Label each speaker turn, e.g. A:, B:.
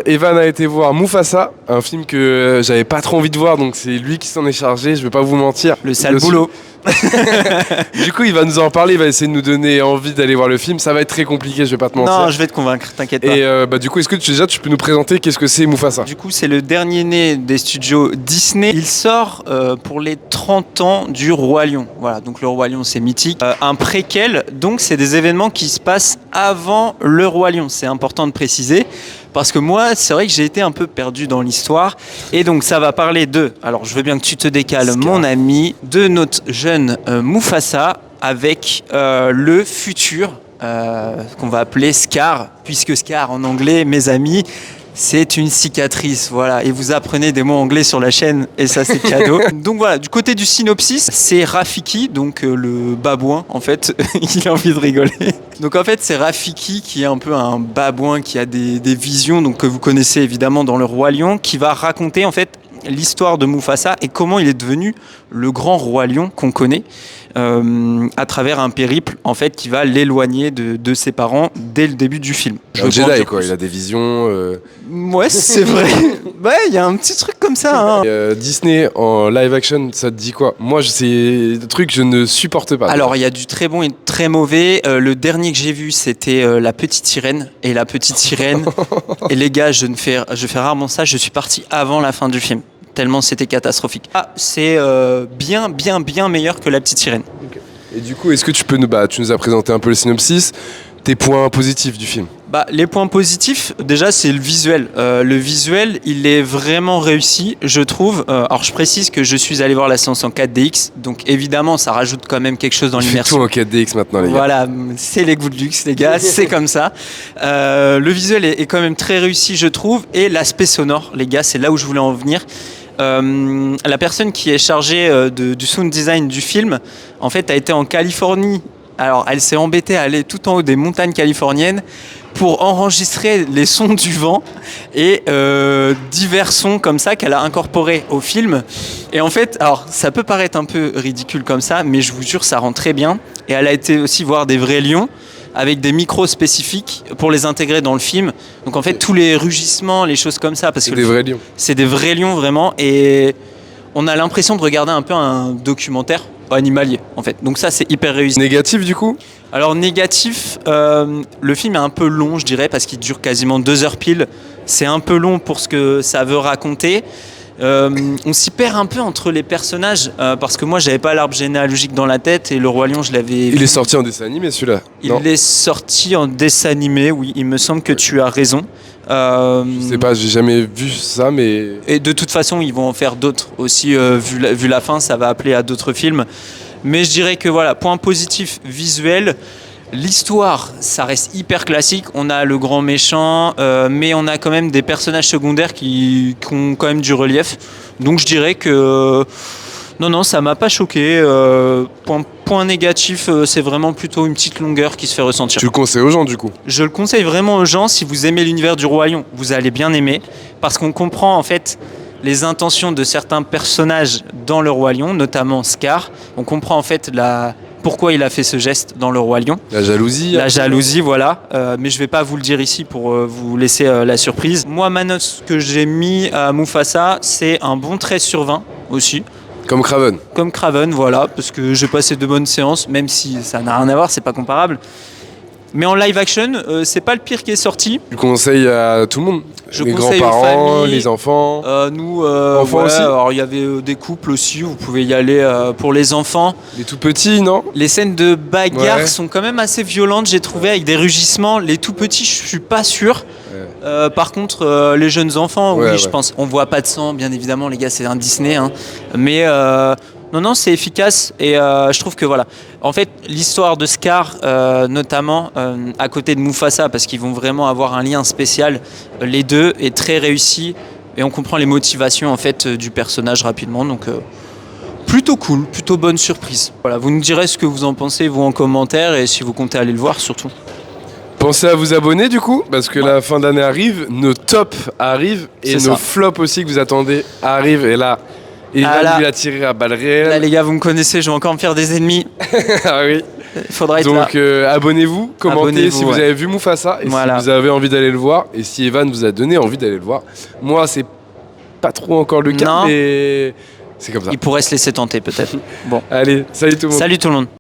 A: Evan a été voir Mufasa, un film que j'avais pas trop envie de voir, donc c'est lui qui s'en est chargé, je vais pas vous mentir.
B: Le sale boulot.
A: Du coup, il va nous en parler, il va essayer de nous donner envie d'aller voir le film. Ça va être très compliqué, je vais pas te mentir.
B: Non, je vais te convaincre, t'inquiète pas.
A: Et du coup, est-ce que tu peux nous présenter qu'est-ce que c'est Mufasa?
B: Du coup, c'est le dernier né des studios Disney. Il sort pour les 30 ans du Roi Lion. Voilà, donc le Roi Lion, c'est mythique. Un préquel, donc c'est des événements qui se passent avant le Roi Lion. C'est important de préciser. Parce que moi, c'est vrai que j'ai été un peu perdu dans l'histoire. Et donc, ça va parler alors je veux bien que tu te décales, mon ami, de notre jeune Mufasa avec le futur qu'on va appeler Scar. Puisque Scar, en anglais, mes amis, c'est une cicatrice, voilà. Et vous apprenez des mots anglais sur la chaîne, et ça, c'est cadeau. Donc voilà, du côté du synopsis, c'est Rafiki, donc le babouin, en fait. Il a envie de rigoler. Donc en fait, c'est Rafiki qui est un peu un babouin qui a des visions, donc que vous connaissez évidemment dans Le Roi Lion, qui va raconter en fait l'histoire de Mufasa et comment il est devenu le grand Roi Lion qu'on connaît. À travers un périple en fait qui va l'éloigner de ses parents dès le début du film.
A: Un Jedi quoi, il a des visions.
B: Ouais, c'est vrai. Ouais, il y a un petit truc comme ça. Hein.
A: Disney en live action, ça te dit quoi? Moi, c'est des trucs que je ne supporte pas.
B: Alors, il y a du très bon et du très mauvais. Le dernier que j'ai vu, c'était La Petite Sirène. Et La Petite Sirène. Et les gars, je fais rarement ça. Je suis parti avant la fin du film. Tellement c'était catastrophique. C'est bien meilleur que La Petite Sirène.
A: Okay. Et du coup, est-ce que tu nous as présenté un peu le synopsis, tes points positifs du film?
B: Les points positifs, déjà, c'est le visuel. Le visuel, il est vraiment réussi, je trouve. Alors, je précise que je suis allé voir la séance en 4DX, donc évidemment, ça rajoute quand même quelque chose dans l'immersion.
A: Tout en 4DX maintenant, les gars.
B: Voilà, c'est les goûts de luxe, les gars, c'est comme ça. Le visuel est quand même très réussi, je trouve, et l'aspect sonore, les gars, c'est là où je voulais en venir. La personne qui est chargée du sound design du film, en fait, a été en Californie. Alors, elle s'est embêtée à aller tout en haut des montagnes californiennes pour enregistrer les sons du vent et divers sons comme ça qu'elle a incorporés au film. Et en fait, alors, ça peut paraître un peu ridicule comme ça, mais je vous jure, ça rend très bien. Et elle a été aussi voir des vrais lions avec des micros spécifiques pour les intégrer dans le film. Donc en fait, tous les rugissements, les choses comme ça, parce que
A: c'est des vrais lions.
B: C'est des vrais lions vraiment, et on a l'impression de regarder un peu un documentaire animalier en fait. Donc ça, c'est hyper réussi.
A: Négatif du coup?
B: Alors négatif, le film est un peu long, je dirais, parce qu'il dure quasiment 2 heures pile. C'est un peu long pour ce que ça veut raconter. On s'y perd un peu entre les personnages parce que moi j'avais pas l'arbre généalogique dans la tête et le Roi Lion je l'avais vu.
A: Il est sorti en dessin animé celui-là?
B: Il est sorti en dessin animé, oui, il me semble que tu as raison.
A: Je sais pas, j'ai jamais vu ça, mais...
B: Et de toute façon ils vont en faire d'autres aussi, vu la fin ça va appeler à d'autres films. Mais je dirais que voilà, point positif visuel. L'histoire, ça reste hyper classique. On a le grand méchant, mais on a quand même des personnages secondaires qui ont quand même du relief. Donc je dirais que non, ça m'a pas choqué. Point négatif, c'est vraiment plutôt une petite longueur qui se fait ressentir.
A: Tu le conseilles aux gens du coup?
B: Je le conseille vraiment aux gens. Si vous aimez l'univers du Roi Lion, vous allez bien aimer, parce qu'on comprend en fait les intentions de certains personnages dans le Roi Lion, notamment Scar. On comprend en fait pourquoi il a fait ce geste dans le Roi Lion.
A: La jalousie.
B: La jalousie, voilà. Mais je ne vais pas vous le dire ici pour vous laisser la surprise. Moi, ma note que j'ai mis à Mufasa, c'est un bon 13/20 aussi.
A: Comme Craven.
B: Comme Craven, voilà. Parce que j'ai passé de bonnes séances, même si ça n'a rien à voir, c'est pas comparable. Mais en live action, c'est pas le pire qui est sorti.
A: Tu conseilles à tout le monde? Les
B: conseille
A: grands-parents,
B: aux familles,
A: les enfants.
B: Nous,
A: enfants aussi.
B: Alors il y avait des couples aussi, vous pouvez y aller pour les enfants.
A: Les tout petits, non?
B: Les scènes de bagarre
A: Ouais.
B: sont quand même assez violentes, j'ai trouvé, avec des rugissements. Les tout petits, je suis pas sûr.
A: Ouais.
B: Par contre, les jeunes enfants,
A: Ouais,
B: oui, je pense. On voit pas de sang, bien évidemment, les gars, c'est un Disney. Hein. Mais non, c'est efficace. Et je trouve que voilà. En fait, l'histoire de Scar, notamment à côté de Mufasa, parce qu'ils vont vraiment avoir un lien spécial, les deux, est très réussi. Et on comprend les motivations en fait du personnage rapidement. Donc plutôt cool, plutôt bonne surprise. Voilà, vous nous direz ce que vous en pensez, vous en commentaire, et si vous comptez aller le voir surtout.
A: Pensez à vous abonner du coup, parce que la fin d'année arrive, nos tops arrivent et
B: C'est
A: nos
B: ça.
A: flops aussi que vous attendez arrivent. Et là, il
B: Ah là.
A: va tirer à balles réelles.
B: Là les gars, vous me connaissez, je vais encore me faire des ennemis.
A: Ah oui.
B: Il faudra être là.
A: Donc abonnez-vous, commentez
B: Abonnez-vous,
A: si vous
B: ouais.
A: avez vu Mufasa et
B: Voilà.
A: si vous avez envie d'aller le voir et si Evan vous a donné envie d'aller le voir. Moi, c'est pas trop encore le cas,
B: Non.
A: mais c'est comme ça.
B: Il pourrait se laisser tenter peut-être. Bon.
A: Allez, salut tout le monde.
B: Salut tout le monde.